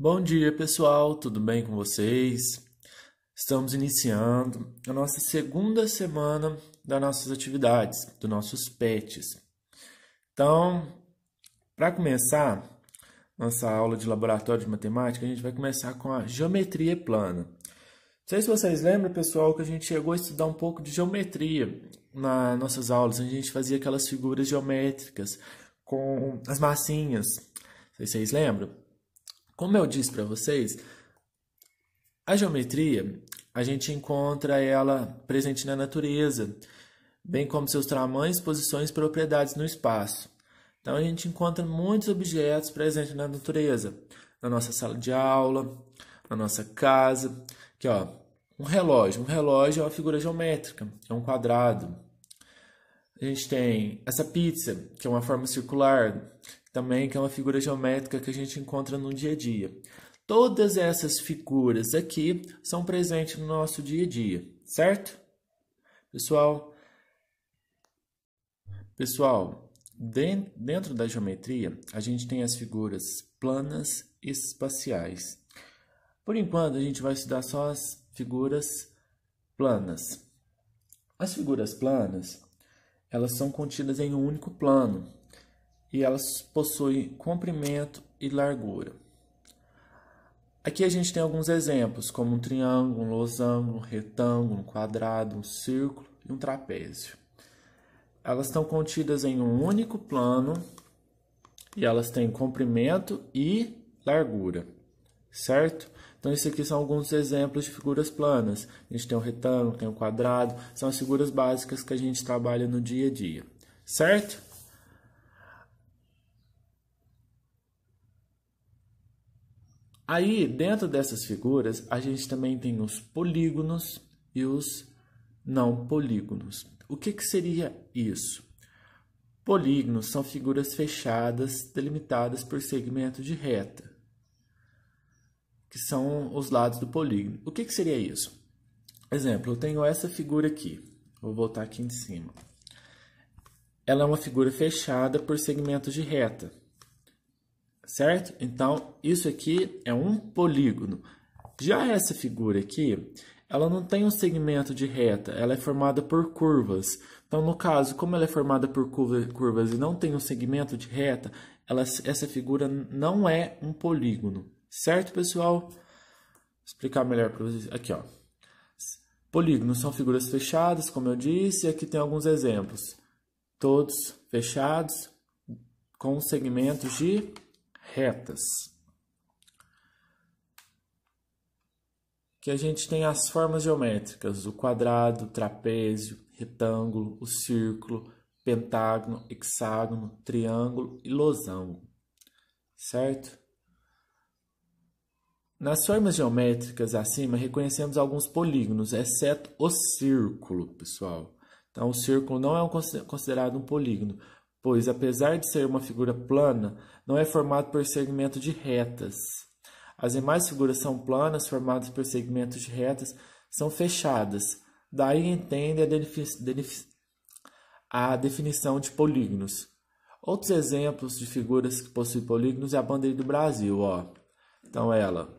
Bom dia, pessoal, tudo bem com vocês? Estamos iniciando a nossa segunda semana das nossas atividades, dos nossos PETs. Então, para começar nossa aula de laboratório de matemática, a gente vai começar com a geometria plana. Não sei se vocês lembram, pessoal, que a gente chegou a estudar um pouco de geometria nas nossas aulas. A gente fazia aquelas figuras geométricas com as massinhas. Não sei se vocês lembram. Como eu disse para vocês, a geometria, a gente encontra ela presente na natureza, bem como seus tamanhos, posições e propriedades no espaço. Então, a gente encontra muitos objetos presentes na natureza, na nossa sala de aula, na nossa casa. Aqui, ó, um relógio. Um relógio é uma figura geométrica, é um quadrado. A gente tem essa pizza, que é uma forma circular, também que é uma figura geométrica que a gente encontra no dia a dia. Todas essas figuras aqui são presentes no nosso dia a dia, certo? Pessoal, dentro da geometria, a gente tem as figuras planas e espaciais. Por enquanto, a gente vai estudar só as figuras planas. As figuras planas, elas são contidas em um único plano e elas possuem comprimento e largura. Aqui a gente tem alguns exemplos, como um triângulo, um losango, um retângulo, um quadrado, um círculo e um trapézio. Elas estão contidas em um único plano e elas têm comprimento e largura, certo? Então, esses aqui são alguns exemplos de figuras planas. A gente tem um retângulo, tem um quadrado, são as figuras básicas que a gente trabalha no dia a dia, certo? Aí, dentro dessas figuras, a gente também tem os polígonos e os não polígonos. O que seria isso? Polígonos são figuras fechadas, delimitadas por segmentos de reta, que são os lados do polígono. O que seria isso? Exemplo, eu tenho essa figura aqui. Vou voltar aqui em cima. Ela é uma figura fechada por segmentos de reta, certo? Então, isso aqui é um polígono. Já essa figura aqui, ela não tem um segmento de reta, ela é formada por curvas. Então, no caso, como ela é formada por curvas e não tem um segmento de reta, essa figura não é um polígono. Certo, pessoal? Vou explicar melhor para vocês. Aqui, ó. Polígonos são figuras fechadas, como eu disse, e aqui tem alguns exemplos. Todos fechados, com segmentos de retas. Que a gente tem as formas geométricas, o quadrado, o trapézio, retângulo, o círculo, pentágono, hexágono, triângulo e losango, certo? Nas formas geométricas acima, reconhecemos alguns polígonos, exceto o círculo, pessoal. Então, o círculo não é considerado um polígono, pois, apesar de ser uma figura plana, não é formado por segmento de retas. As demais figuras são planas, formadas por segmentos de retas, são fechadas. Daí entende a definição de polígonos. Outros exemplos de figuras que possuem polígonos é a bandeira do Brasil, ó. Então, ela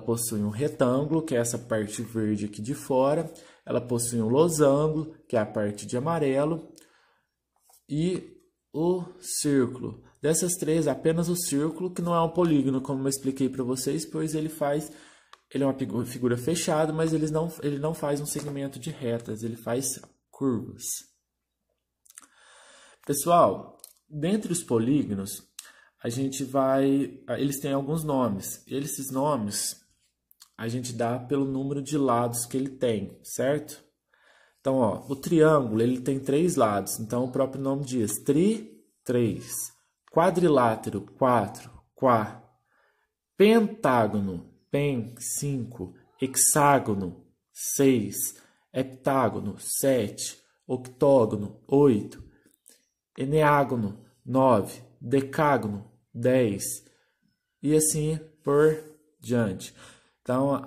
possui um retângulo, que é essa parte verde aqui de fora. Ela possui um losango, que é a parte de amarelo. E o círculo. Dessas três, apenas o círculo, que não é um polígono, como eu expliquei para vocês, pois ele é uma figura fechada, mas ele não faz um segmento de retas, ele faz curvas. Pessoal, dentre os polígonos, eles têm alguns nomes. Esses nomes a gente dá pelo número de lados que ele tem, certo? Então, ó, o triângulo ele tem 3 lados, então o próprio nome diz 3. Quadrilátero, 4, quá. Pentágono, pen, 5. Hexágono, 6. Heptágono, 7. Octógono, 8. Eneágono, 9. Decágono, 10. E assim por diante. Então,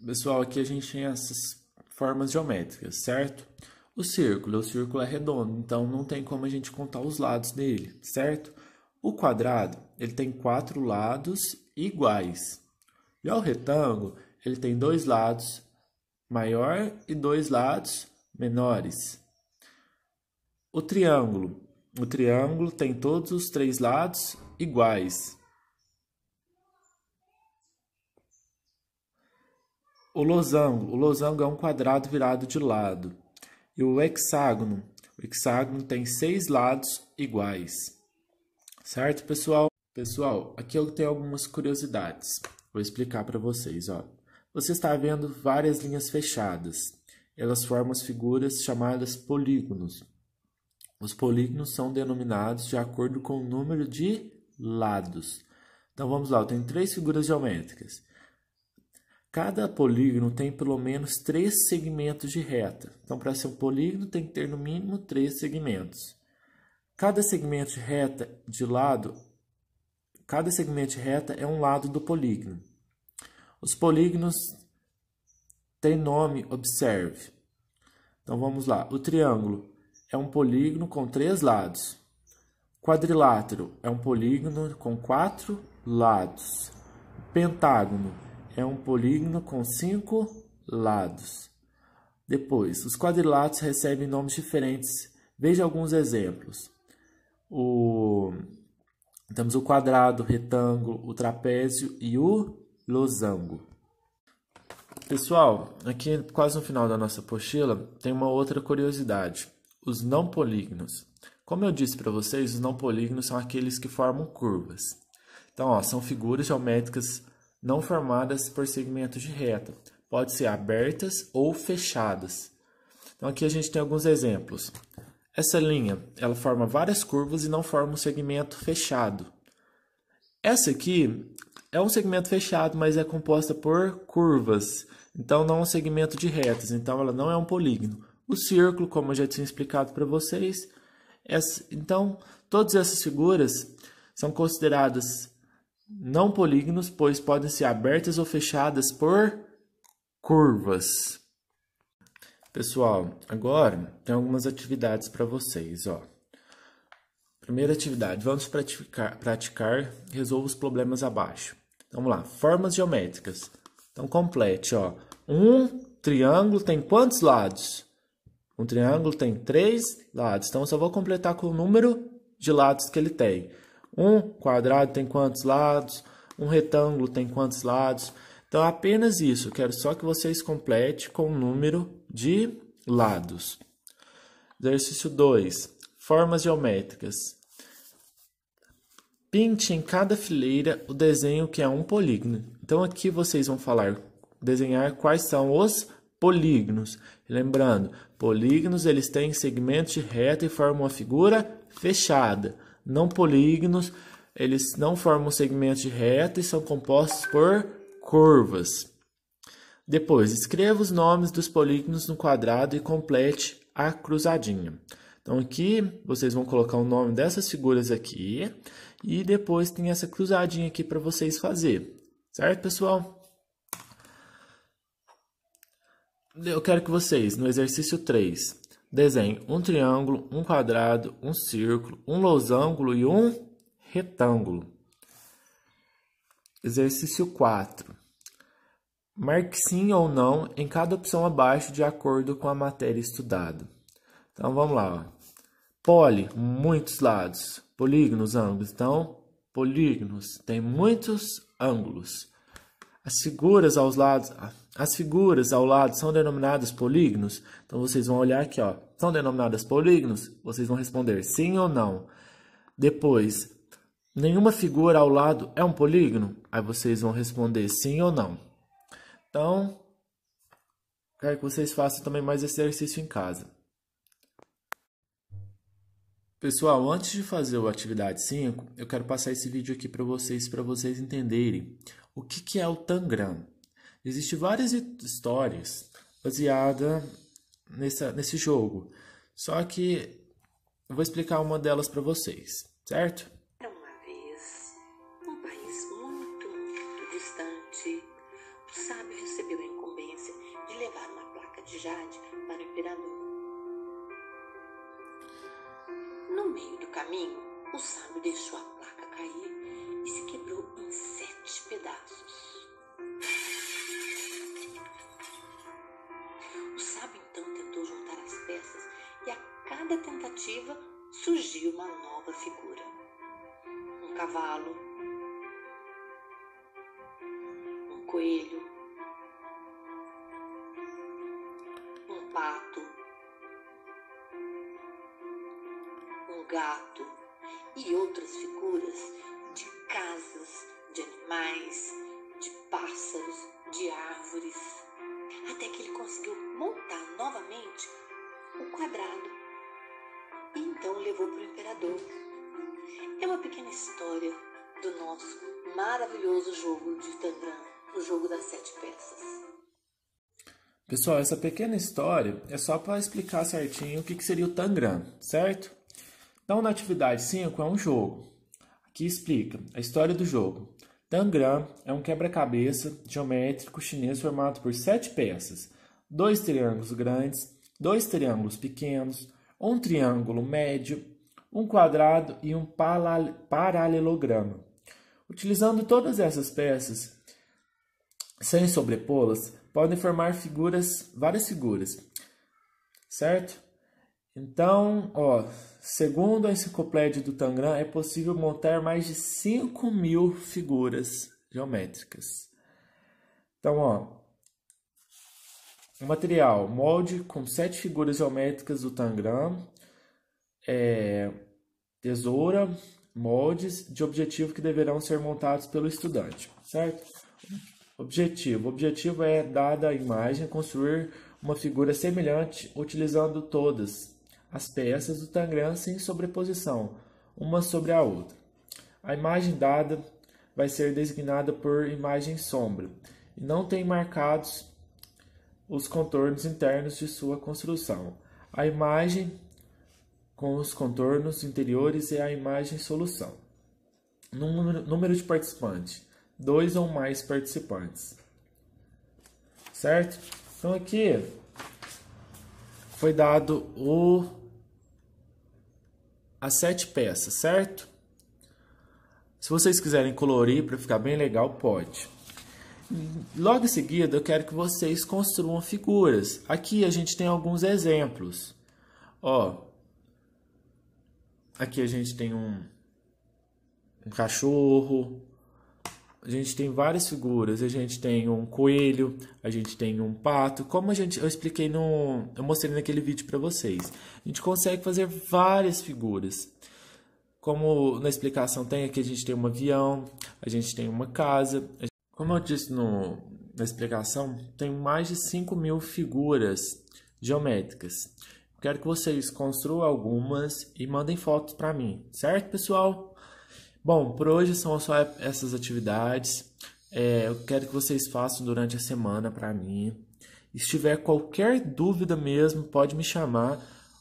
pessoal, aqui a gente tem essas formas geométricas, certo? O círculo é redondo, então não tem como a gente contar os lados dele, certo? O quadrado, ele tem 4 lados iguais. Já o retângulo, ele tem 2 lados maior e 2 lados menores. O triângulo tem todos os 3 lados iguais. O losango é um quadrado virado de lado. E o hexágono tem 6 lados iguais. Certo, pessoal? Pessoal, aqui eu tenho algumas curiosidades. Vou explicar para vocês, ó. Você está vendo várias linhas fechadas. Elas formam as figuras chamadas polígonos. Os polígonos são denominados de acordo com o número de lados. Então vamos lá, eu tenho 3 figuras geométricas. Cada polígono tem pelo menos 3 segmentos de reta. Então, para ser um polígono, tem que ter no mínimo 3 segmentos. Cada segmento de reta é um lado do polígono. Os polígonos têm nome, observe. Então, vamos lá. O triângulo é um polígono com 3 lados. Quadrilátero é um polígono com 4 lados. Pentágono é um polígono com 5 lados. Depois, os quadriláteros recebem nomes diferentes. Veja alguns exemplos. Temos o quadrado, o retângulo, o trapézio e o losango. Pessoal, aqui quase no final da nossa apostila, tem uma outra curiosidade. Os não polígonos. Como eu disse para vocês, os não polígonos são aqueles que formam curvas. Então, ó, são figuras geométricas não formadas por segmentos de reta. Pode ser abertas ou fechadas. Então aqui a gente tem alguns exemplos. Essa linha, ela forma várias curvas e não forma um segmento fechado. Essa aqui é um segmento fechado, mas é composta por curvas. Então não é um segmento de retas, então ela não é um polígono. O círculo, como eu já tinha explicado para vocês, então todas essas figuras são consideradas não polígonos, pois podem ser abertas ou fechadas por curvas. Pessoal, agora tem algumas atividades para vocês, ó. Primeira atividade, vamos praticar resolva os problemas abaixo. Então, vamos lá, formas geométricas. Então, complete, ó. Um triângulo tem quantos lados? Um triângulo tem 3 lados. Então, eu só vou completar com o número de lados que ele tem. Um quadrado tem quantos lados? Um retângulo tem quantos lados? Então, apenas isso. Eu quero só que vocês completem com o número de lados. Exercício 2. Formas geométricas. Pinte em cada fileira o desenho que é um polígono. Então, aqui vocês vão desenhar quais são os polígonos. Lembrando, polígonos eles têm segmentos de reta e formam uma figura fechada. Não polígonos, eles não formam segmentos de reta e são compostos por curvas. Depois, escreva os nomes dos polígonos no quadrado e complete a cruzadinha. Então, aqui, vocês vão colocar o nome dessas figuras aqui e depois tem essa cruzadinha aqui para vocês fazer. Certo, pessoal? Eu quero que vocês, no exercício 3, desenhem um triângulo, um quadrado, um círculo, um losango e um retângulo. Exercício 4. Marque sim ou não em cada opção abaixo de acordo com a matéria estudada. Então, vamos lá. Ó. Poli, muitos lados. Polígonos, ângulos. Então, polígonos tem muitos ângulos. As figuras ao lado são denominadas polígonos. Então, vocês vão olhar aqui, ó. São denominadas polígonos? Vocês vão responder sim ou não. Depois, nenhuma figura ao lado é um polígono? Aí vocês vão responder sim ou não. Então, quero que vocês façam também mais esse exercício em casa. Pessoal, antes de fazer a atividade 5, eu quero passar esse vídeo aqui para vocês entenderem o que é o Tangram. Existem várias histórias baseadas nesse jogo, só que eu vou explicar uma delas para vocês, certo? Era uma vez, num país muito, muito distante, o sábio recebeu a incumbência de levar uma placa de jade para o imperador. caminho, o sábio deixou a placa cair e se quebrou em 7 pedaços. O sábio então tentou juntar as peças e a cada tentativa surgiu uma nova figura. Um cavalo, um coelho, um pato, um gato e outras figuras de casas, de animais, de pássaros, de árvores, até que ele conseguiu montar novamente o quadrado e então levou para o imperador. É uma pequena história do nosso maravilhoso jogo de Tangram, o jogo das 7 peças. Pessoal, essa pequena história é só para explicar certinho o que seria o Tangram, certo? Então, na atividade 5 é um jogo. Aqui explica a história do jogo. Tangram é um quebra-cabeça geométrico chinês formado por 7 peças, 2 triângulos grandes, 2 triângulos pequenos, um triângulo médio, um quadrado e um paralelograma. Utilizando todas essas peças, sem sobrepô-las, podem formar várias figuras, certo? Então, segundo a enciclopédia do Tangram, é possível montar mais de 5.000 figuras geométricas. Então, o material, molde com 7 figuras geométricas do Tangram, tesoura, moldes de objetivo que deverão ser montados pelo estudante, certo? O objetivo é, dada a imagem, construir uma figura semelhante utilizando todas as peças do Tangram sem sobreposição, uma sobre a outra. A imagem dada vai ser designada por imagem sombra e não tem marcados os contornos internos de sua construção. A imagem com os contornos interiores é a imagem solução. Número de participantes: 2 ou mais participantes, certo? Então aqui foi dado as 7 peças, certo? Se vocês quiserem colorir para ficar bem legal, pode. Logo em seguida, eu quero que vocês construam figuras. Aqui a gente tem alguns exemplos. Aqui a gente tem um cachorro. A gente tem várias figuras. A gente tem um coelho, a gente tem um pato. Como eu expliquei eu mostrei naquele vídeo para vocês. A gente consegue fazer várias figuras. Como na explicação tem, aqui a gente tem um avião, a gente tem uma casa. Como eu disse na explicação, tem mais de 5.000 figuras geométricas. Quero que vocês construam algumas e mandem fotos para mim, certo, pessoal? Bom, por hoje são só essas atividades. Eu quero que vocês façam durante a semana para mim. E se tiver qualquer dúvida mesmo, pode me chamar.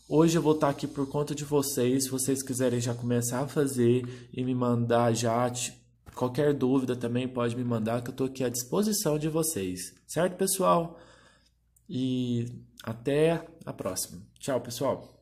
Hoje eu vou estar aqui por conta de vocês. Se vocês quiserem já começar a fazer e me mandar qualquer dúvida também pode me mandar, que eu estou aqui à disposição de vocês. Certo, pessoal? E até a próxima. Tchau, pessoal.